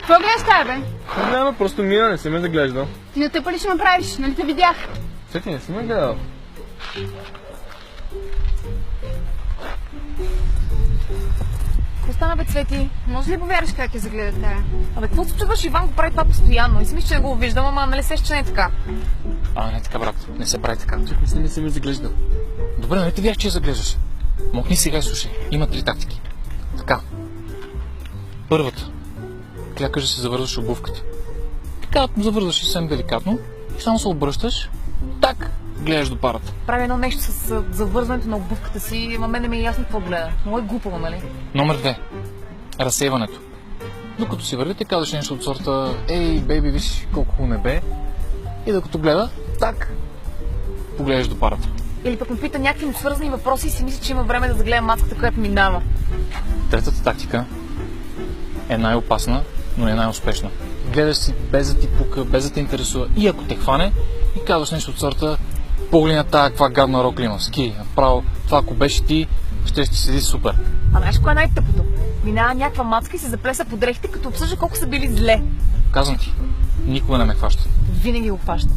Какво гледаш тая, бе? Няма, просто мина, не си ме заглеждал. Ти на тъпа ли ще ме правиш? Нали те видях? Цвети, не си ме гледал. Какво стана, бе, Цвети? Може ли повярваш как я загледа тая? Абе, какво се чуваш? Иван го прави това постоянно. И си мисля, че не го виждам, ама нали сеш, че не е така? Не е така, брат. Не се прави така. Чук, не си ме заглеждал. Добре, нали те видях, че я заглеждаш? Мокни сега и слушай. Има 3 тактики. Така. Първата. Клякаш да се завързваш обувката. Така завързваш съвсем деликатно и само се обръщаш. Так, гледаш до парата. Прави едно нещо с завързването на обувката си, ама мен не ми е ясно какво гледа. Много е глупаво, нали? Номер 2. Разсейването. Докато си вървите, казваш нещо от сорта: ей, бейби, виж колко хубаво небе. И докато гледа, так, погледаш до парата. Или пък ме пита някакви свързани въпроси и си мисля, че има време да загледа маската, която минава. Третата тактика е най-опасна, но е най-успешна. Гледаш си без да ти пука, без да те интересува, и ако те хване, и казваш нещо от сорта: погледни на тая, каква гадна рокля има, ски, направо, това ако беше ти, ще ти седи супер. А знаеш кое е най-тъпото? Минава някаква мацка и се заплеса по дрехите, като обсъжда колко са били зле. Казвам ти, никога не ме хваща. Винаги го хваща.